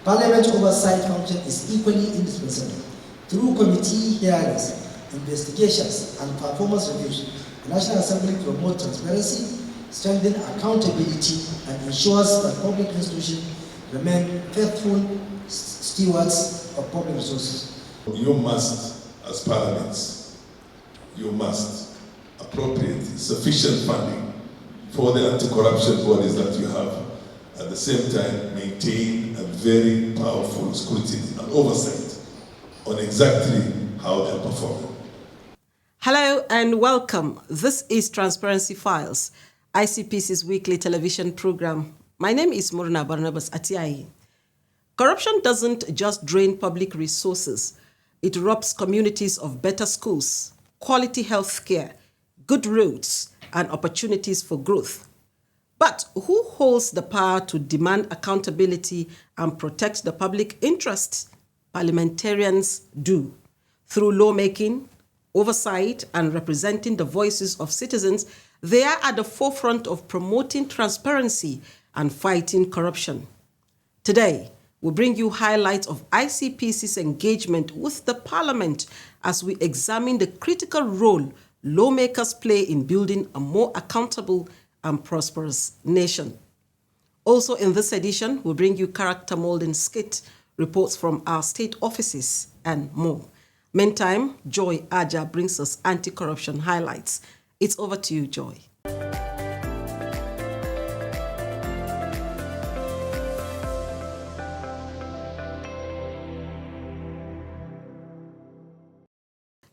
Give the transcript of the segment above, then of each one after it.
Parliament oversight function is equally indispensable. Through committee hearings, investigations, and performance reviews, the National Assembly promotes transparency, strengthens accountability, and ensures that public institutions remain faithful stewards of public resources. You must, as parliaments, you must appropriate sufficient funding for the anti-corruption bodies that you have. At the same time, maintain a very powerful scrutiny and oversight on exactly how they're performing. Hello and welcome. This is Transparency Files, ICPC's weekly television program. My name is Murna Barnabas Atiai. Corruption doesn't just drain public resources. It robs communities of better schools, quality health care, good roads, and opportunities for growth. But who holds the power to demand accountability and protect the public interests? Parliamentarians do, through lawmaking, oversight, and representing the voices of citizens. They are at the forefront of promoting transparency and fighting corruption. Today, we bring you highlights of ICPC's engagement with the Parliament as we examine the critical role lawmakers play in building a more accountable and prosperous nation. Also in this edition, we bring you character molding skit, reports from our state offices, and more. Meantime, Joy Aja brings us anti-corruption highlights. It's over to you, Joy.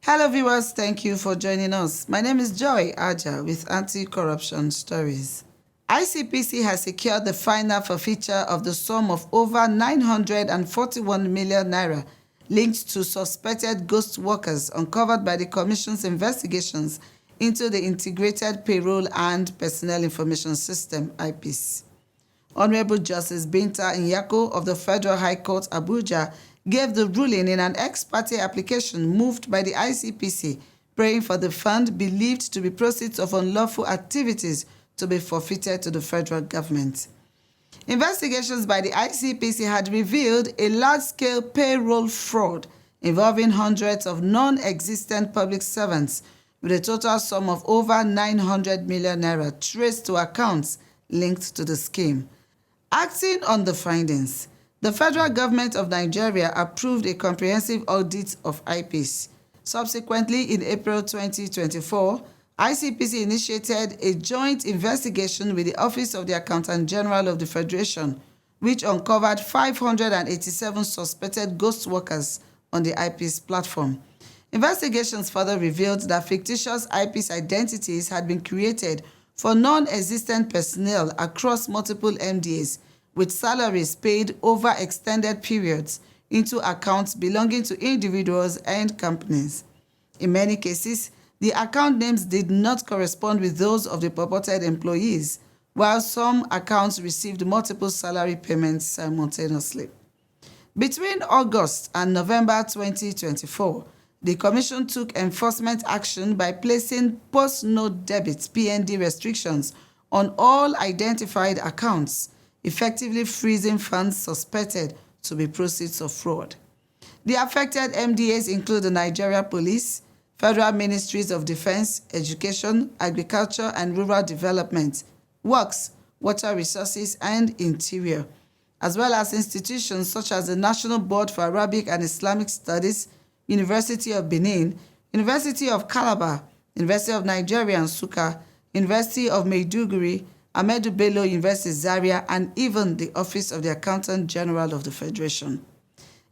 Hello viewers, thank you for joining us. My name is Joy Aja with Anti-Corruption Stories. ICPC has secured the final forfeiture of the sum of over 941 million naira linked to suspected ghost workers uncovered by the Commission's investigations into the Integrated Payroll and Personnel Information System, IPS. Honorable Justice Binta Nyako of the Federal High Court, Abuja, gave the ruling in an ex parte application moved by the ICPC, praying for the fund believed to be proceeds of unlawful activities to be forfeited to the federal government. Investigations by the ICPC had revealed a large-scale payroll fraud involving hundreds of non-existent public servants with a total sum of over 900 million naira traced to accounts linked to the scheme. Acting on the findings, the federal government of Nigeria approved a comprehensive audit of IPS. Subsequently, in April 2024, ICPC initiated a joint investigation with the Office of the Accountant General of the Federation, which uncovered 587 suspected ghost workers on the IPS platform. Investigations further revealed that fictitious IPS identities had been created for non-existent personnel across multiple MDAs, with salaries paid over extended periods into accounts belonging to individuals and companies. In many cases, the account names did not correspond with those of the purported employees, while some accounts received multiple salary payments simultaneously. Between August and November 2024, the Commission took enforcement action by placing post-note debit (PND) restrictions on all identified accounts, effectively freezing funds suspected to be proceeds of fraud. The affected MDAs include the Nigeria Police, Federal Ministries of Defense, Education, Agriculture and Rural Development, Works, Water Resources, and Interior, as well as institutions such as the National Board for Arabic and Islamic Studies, University of Benin, University of Calabar, University of Nigeria Nsukka, University of Maiduguri, Ahmadu Bello University Zaria, and even the Office of the Accountant General of the Federation.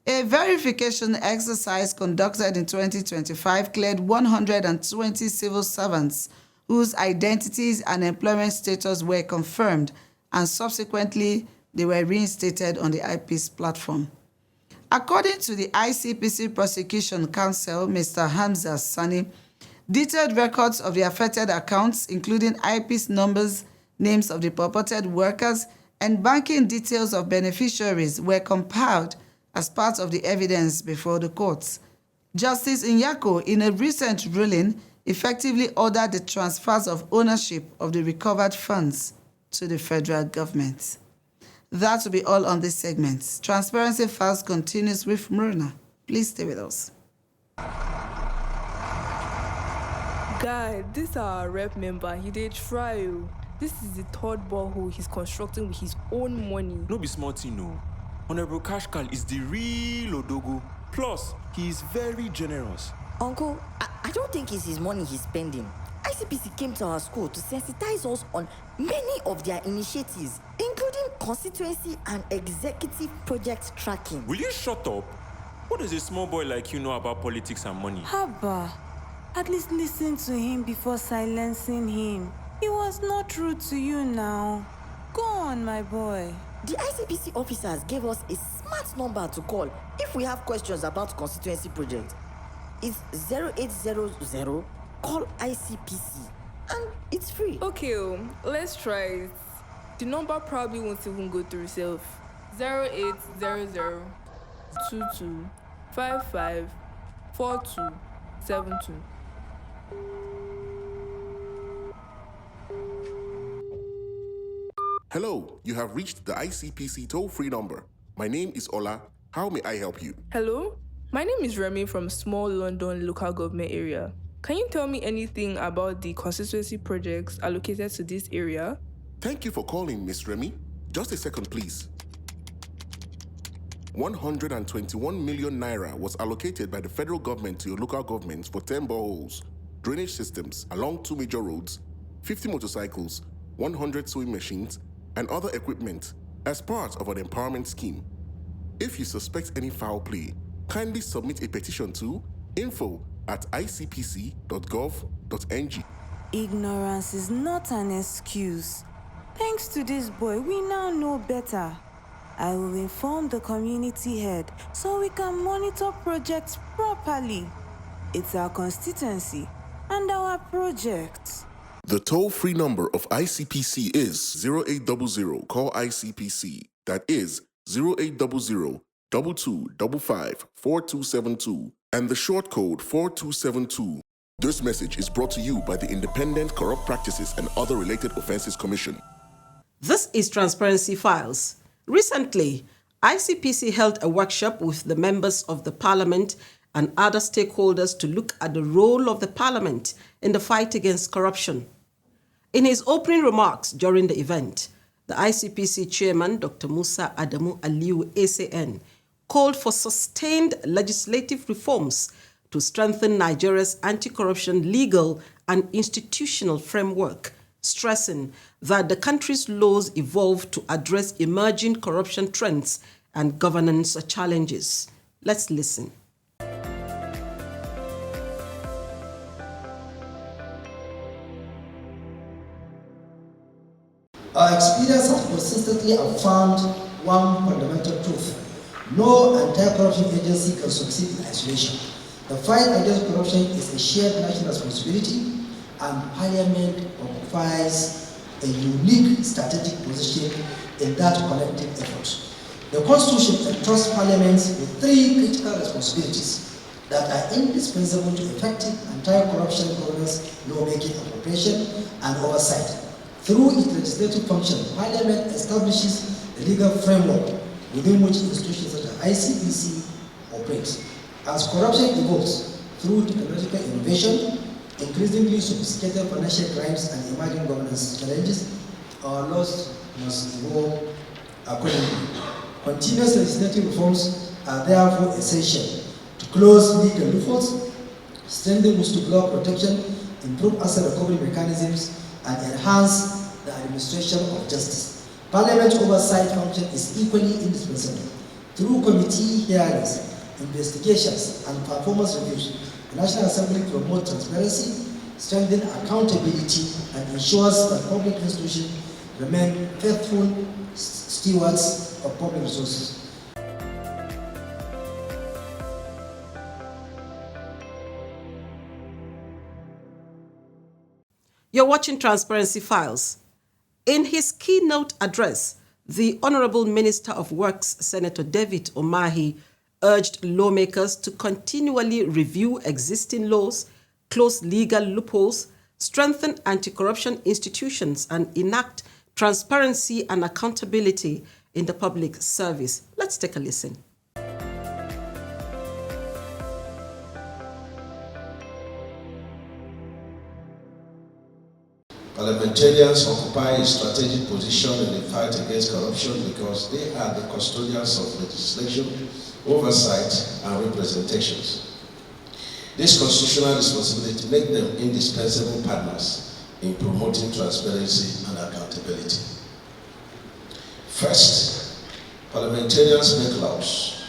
A verification exercise conducted in 2025 cleared 120 civil servants whose identities and employment status were confirmed, and subsequently they were reinstated on the IPS platform. According to the ICPC Prosecution Counsel, Mr. Hamza Sani, detailed records of the affected accounts, including IPS numbers, names of the purported workers, and banking details of beneficiaries were compiled as part of the evidence before the courts. Justice Nyako, in a recent ruling, effectively ordered the transfers of ownership of the recovered funds to the federal government. That will be all on this segment. Transparency Files continues with Murna. Please stay with us. Guy, this our rep member. He did try. This is the third borehole he's constructing with his own money. No be small thing, no. Honorable Kashkal is the real Odogo. Plus, he is very generous. Uncle, I don't think it's his money he's spending. ICPC came to our school to sensitize us on many of their initiatives, including constituency and executive project tracking. Will you shut up? What does a small boy like you know about politics and money? Haba, at least listen to him before silencing him. He was not true to you now. Go on, my boy. The ICPC officers gave us a smart number to call if we have questions about constituency project. It's 0800 call ICPC and it's free. Okay, let's try it. The number probably won't even go through itself. 0800 22 55 42 72. Hello, you have reached the ICPC toll-free number. My name is Ola. How may I help you? Hello, my name is Remy from Small London local government area. Can you tell me anything about the constituency projects allocated to this area? Thank you for calling, Miss Remy. Just a second, please. 121 million naira was allocated by the federal government to your local governments for 10 boreholes, drainage systems along 2 major roads, 50 motorcycles, 100 sewing machines, and other equipment as part of an empowerment scheme. If you suspect any foul play, kindly submit a petition to info@icpc.gov.ng. Ignorance is not an excuse. Thanks to this boy, we now know better. I will inform the community head so we can monitor projects properly. It's our constituency and our projects. The toll-free number of ICPC is 0800 call ICPC. That is 0800 2255 4272 and the short code 4272. This message is brought to you by the Independent Corrupt Practices and Other Related Offenses Commission. This is Transparency Files. Recently, ICPC held a workshop with the members of the Parliament and other stakeholders to look at the role of the Parliament in the fight against corruption. In his opening remarks during the event, the ICPC chairman, Dr. Musa Adamu Aliu ACN, called for sustained legislative reforms to strengthen Nigeria's anti-corruption legal and institutional framework, stressing that the country's laws evolve to address emerging corruption trends and governance challenges. Let's listen. Our experience has consistently affirmed one fundamental truth: no anti-corruption agency can succeed in isolation. The fight against corruption is a shared national responsibility, and Parliament occupies a unique strategic position in that collective effort. The Constitution entrusts parliaments with 3 critical responsibilities that are indispensable to effective anti-corruption governance, lawmaking, appropriation, and oversight. Through its legislative function, Parliament establishes a legal framework within which institutions such as ICPC operate. As corruption evolves through technological innovation, increasingly sophisticated financial crimes, and emerging governance challenges, our laws must evolve accordingly. Continuous legislative reforms are therefore essential to close legal loopholes, strengthen whistleblower protection, improve asset recovery mechanisms, and enhance the administration of justice. Parliament's oversight function is equally indispensable. Through committee hearings, investigations, and performance reviews, the National Assembly promotes transparency, strengthens accountability, and ensures that public institutions remain faithful stewards of public resources. You're watching Transparency Files. In his keynote address, the Honorable Minister of Works, Senator David Umahi, urged lawmakers to continually review existing laws, close legal loopholes, strengthen anti-corruption institutions, and enact transparency and accountability in the public service. Let's take a listen. Parliamentarians occupy a strategic position in the fight against corruption because they are the custodians of legislation, oversight, and representations. This constitutional responsibility makes them indispensable partners in promoting transparency and accountability. First, parliamentarians make laws.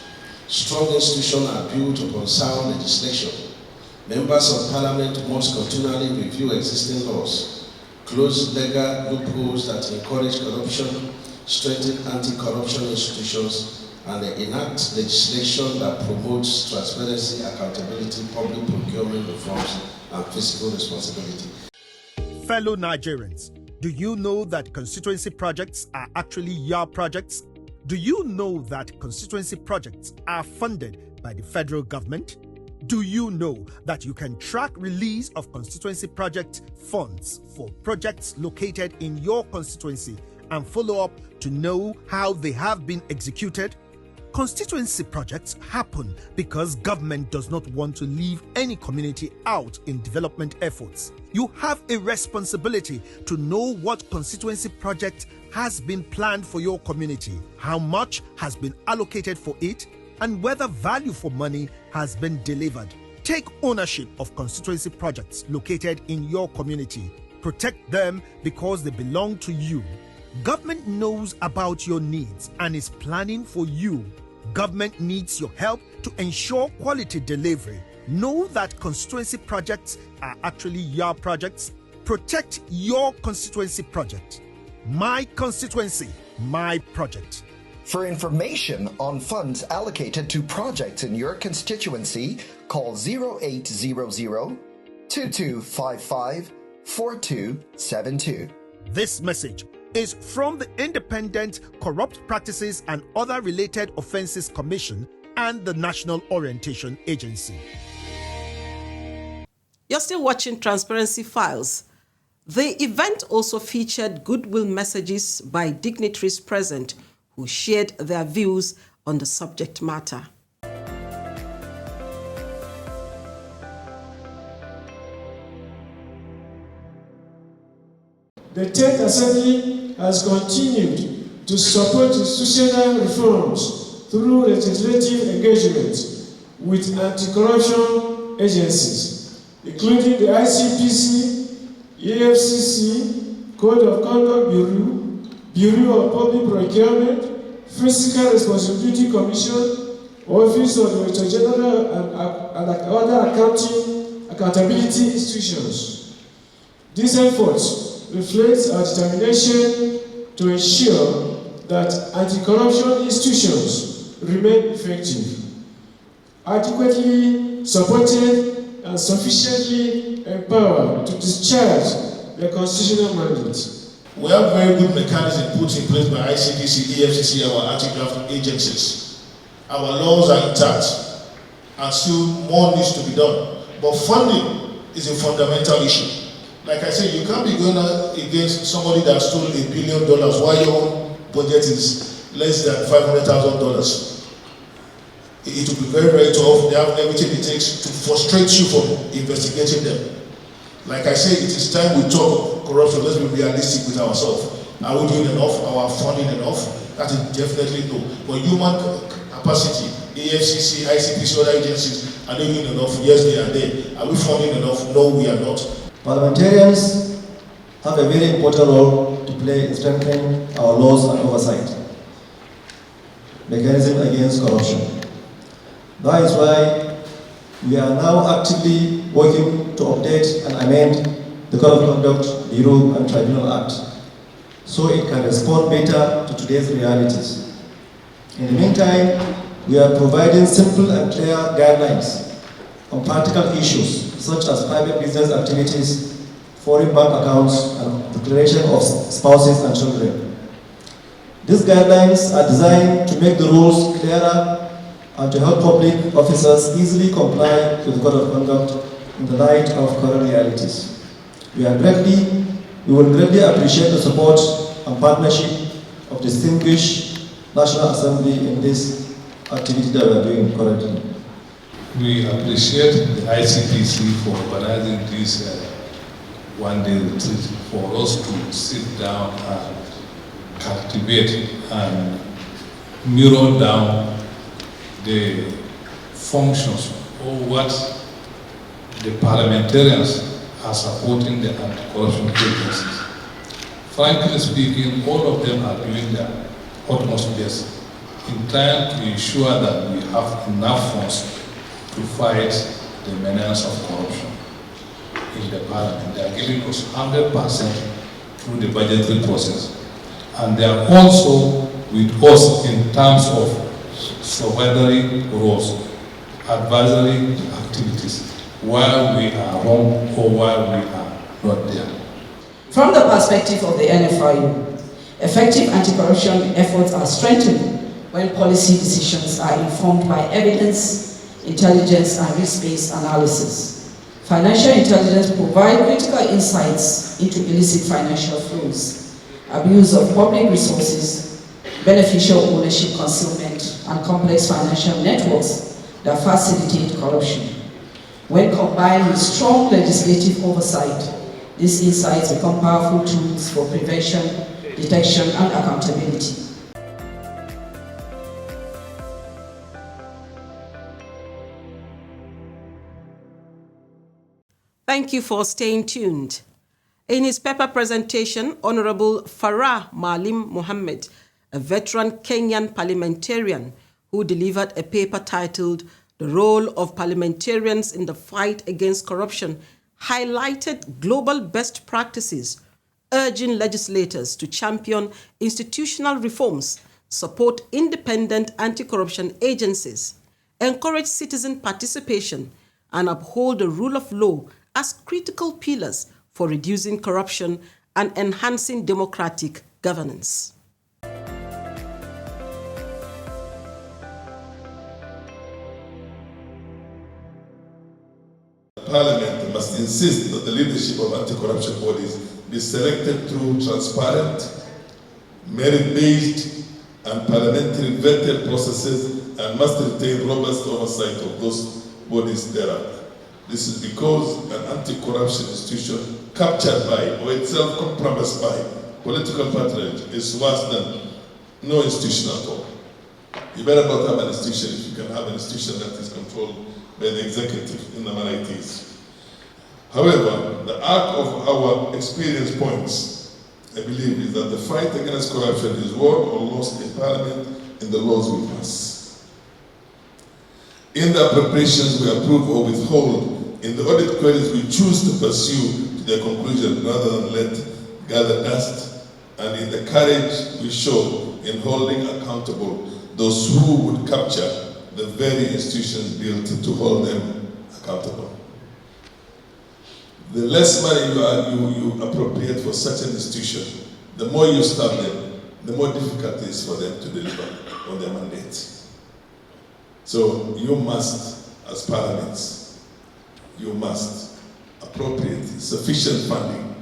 Strong institutions are built upon sound legislation. Members of parliament must continually review existing laws, close legal loopholes that encourage corruption, strengthen anti-corruption institutions, and enact legislation that promotes transparency, accountability, public procurement reforms, and fiscal responsibility. Fellow Nigerians, do you know that constituency projects are actually your projects? Do you know that constituency projects are funded by the federal government? Do you know that you can track release of constituency project funds for projects located in your constituency and follow up to know how they have been executed? Constituency projects happen because government does not want to leave any community out in development efforts. You have a responsibility to know what constituency project has been planned for your community, how much has been allocated for it, and whether value for money has been delivered. Take ownership of constituency projects located in your community. Protect them because they belong to you. Government knows about your needs and is planning for you. Government needs your help to ensure quality delivery. Know that constituency projects are actually your projects. Protect your constituency project. My constituency, my project. For information on funds allocated to projects in your constituency, call 0800 2255 4272. This message is from the Independent Corrupt Practices and Other Related Offences Commission and the National Orientation Agency. You're still watching Transparency Files. The event also featured goodwill messages by dignitaries present who shared their views on the subject matter. The 10th Assembly has continued to support institutional reforms through legislative engagement with anti-corruption agencies, including the ICPC, EFCC, Code of Conduct Bureau, Bureau of Public Procurement, Fiscal Responsibility Commission, Office of the Director General, and other accountability institutions. These efforts reflects our determination to ensure that anti-corruption institutions remain effective, adequately supported, and sufficiently empowered to discharge their constitutional mandate. We have very good mechanisms put in place by ICPC, EFCC, our anti-graft agencies. Our laws are intact, and still more needs to be done. But funding is a fundamental issue. Like I said, you can't be going against somebody that stole $1 billion while your own budget is less than $500,000. It will be very, very tough. They have everything it takes to frustrate you from investigating them. Like I said, it is time we talk corruption. Let's be realistic with ourselves. Are we doing enough? Are we funding enough? That is definitely no. But human capacity, AFCC, ICPC, other agencies, are they doing enough? Yes, they are there. Are we funding enough? No, we are not. Parliamentarians have a very important role to play in strengthening our laws and oversight mechanism against corruption. That is why we are now actively working to update and amend the Code of Conduct, Bureau and Tribunal Act so it can respond better to today's realities. In the meantime, we are providing simple and clear guidelines on practical issues such as private business activities, foreign bank accounts, and declaration of spouses and children. These guidelines are designed to make the rules clearer and to help public officers easily comply with the Code of Conduct in the light of current realities. We will greatly appreciate the support and partnership of distinguished National Assembly in this activity that we are doing currently. We appreciate the ICPC for organizing this one-day retreat for us to sit down and cultivate and mirror down the functions or what the parliamentarians are supporting the anti-corruption agencies. Frankly speaking, all of them are doing their utmost best in trying to ensure that we have enough funds to fight the menace of corruption in the parliament. They are giving us 100% through the budgetary process. And they are also with us in terms of supervisory roles, advisory activities, while we are home or while we are not there. From the perspective of the NFIU, effective anti-corruption efforts are strengthened when policy decisions are informed by evidence, intelligence, and risk-based analysis. Financial intelligence provides critical insights into illicit financial flows, abuse of public resources, beneficial ownership concealment, and complex financial networks that facilitate corruption. When combined with strong legislative oversight, these insights become powerful tools for prevention, detection, and accountability. Thank you for staying tuned. In his paper presentation, Honorable Farah Maalim Mohammed, a veteran Kenyan parliamentarian who delivered a paper titled The Role of Parliamentarians in the Fight Against Corruption, highlighted global best practices, urging legislators to champion institutional reforms, support independent anti-corruption agencies, encourage citizen participation, and uphold the rule of law as critical pillars for reducing corruption and enhancing democratic governance. Parliament must insist that the leadership of anti-corruption bodies be selected through transparent, merit-based, and parliamentary vetted processes and must retain robust oversight of those bodies thereafter. This is because an anti-corruption institution captured by or itself compromised by political patronage is worse than no institution at all. You better not have an institution if you can have an institution that is controlled by the executive in the manner it is. However, the arc of our experience points, I believe, is that the fight against corruption is won or lost in Parliament in the laws we pass. In the appropriations we approve or withhold, in the audit queries we choose to pursue to their conclusion rather than let gather dust, and in the courage we show in holding accountable those who would capture the very institutions built to hold them accountable. The less money you appropriate for such an institution, the more you starve them, the more difficult it is for them to deliver on their mandates. So you must, as parliaments, you must appropriate sufficient funding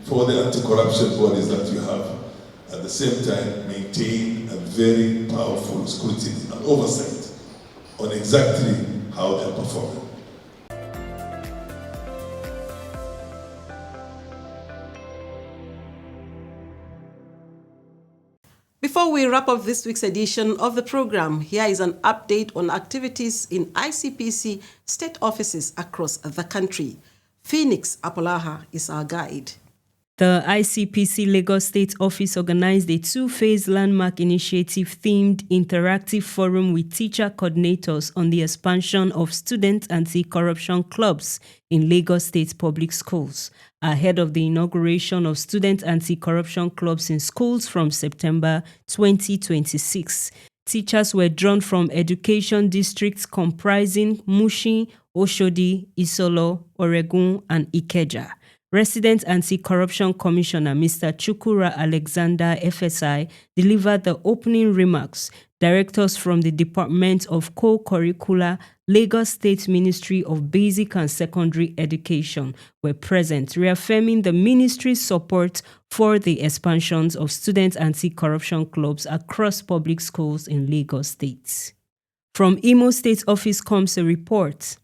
for the anti-corruption bodies that you have. At the same time, maintain a very powerful scrutiny and oversight on exactly how they are performing. Before we wrap up this week's edition of the program, here is an update on activities in ICPC state offices across the country. Phoenix Apolaha is our guide. The ICPC Lagos State Office organized a two-phase landmark initiative-themed interactive forum with teacher coordinators on the expansion of student anti-corruption clubs in Lagos State public schools, ahead of the inauguration of student anti-corruption clubs in schools from September 2026. Teachers were drawn from education districts comprising Mushin, Oshodi, Isolo, Oregun, and Ikeja. Resident Anti-Corruption Commissioner Mr. Chukura Alexander FSI delivered the opening remarks. Directors from the Department of Co-Curricular Lagos State Ministry of Basic and Secondary Education were present, reaffirming the ministry's support for the expansions of student anti-corruption clubs across public schools in Lagos State. From Imo State Office comes a report.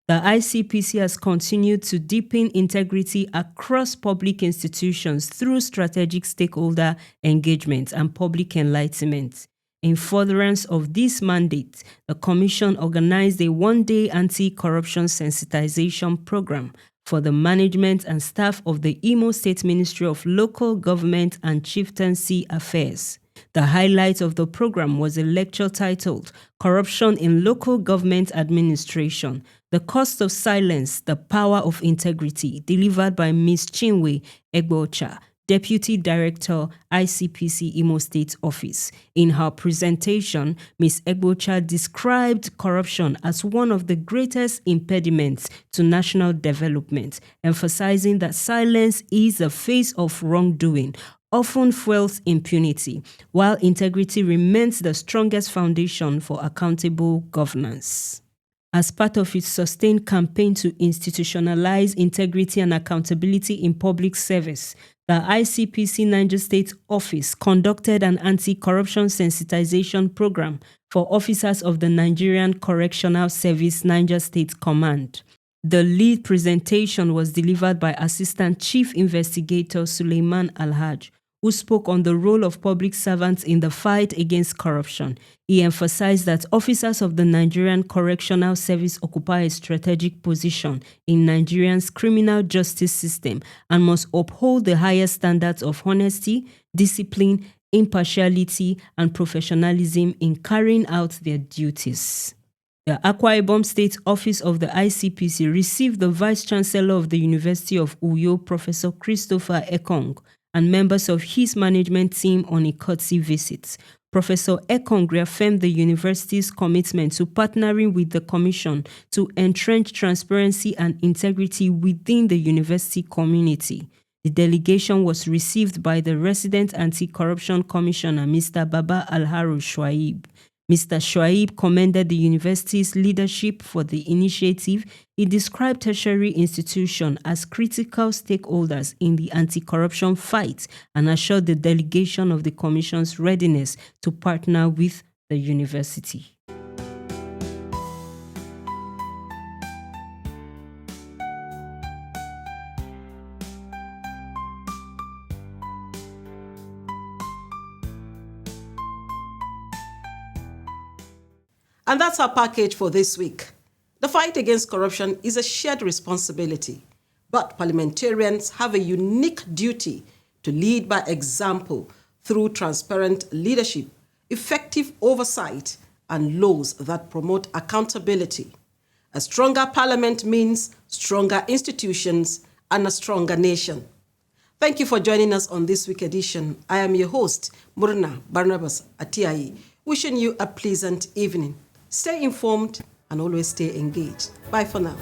The ICPC has continued to deepen integrity across public institutions through strategic stakeholder engagement and public enlightenment. In furtherance of this mandate, the Commission organized a one-day anti-corruption sensitization program for the management and staff of the Imo State Ministry of Local Government and Chieftaincy Affairs. The highlight of the program was a lecture titled Corruption in Local Government Administration, The Cost of Silence, the Power of Integrity, delivered by Ms. Chinwe Egbocha, Deputy Director, ICPC Imo State Office. In her presentation, Ms. Egbocha described corruption as one of the greatest impediments to national development, emphasizing that silence is the face of wrongdoing, often fuels impunity, while integrity remains the strongest foundation for accountable governance. As part of its sustained campaign to institutionalize integrity and accountability in public service, the ICPC Niger State Office conducted an anti-corruption sensitization program for officers of the Nigerian Correctional Service Niger State Command. The lead presentation was delivered by Assistant Chief Investigator Suleiman Alhaj, who spoke on the role of public servants in the fight against corruption. He emphasized that officers of the Nigerian Correctional Service occupy a strategic position in Nigeria's criminal justice system and must uphold the highest standards of honesty, discipline, impartiality, and professionalism in carrying out their duties. The Akwa Ibom State Office of the ICPC received the Vice Chancellor of the University of Uyo, Professor Christopher Ekong, and members of his management team on a courtesy visit. Professor Ekong reaffirmed the university's commitment to partnering with the Commission to entrench transparency and integrity within the university community. The delegation was received by the resident anti-corruption commissioner, Mr. Baba Alharu Shuaib. Mr. Shuaib commended the university's leadership for the initiative. He described tertiary institutions as critical stakeholders in the anti-corruption fight and assured the delegation of the Commission's readiness to partner with the university. And that's our package for this week. The fight against corruption is a shared responsibility, but parliamentarians have a unique duty to lead by example through transparent leadership, effective oversight, and laws that promote accountability. A stronger parliament means stronger institutions and a stronger nation. Thank you for joining us on this week edition. I am your host, Murna Barnabas Atiai, wishing you a pleasant evening. Stay informed and always stay engaged. Bye for now.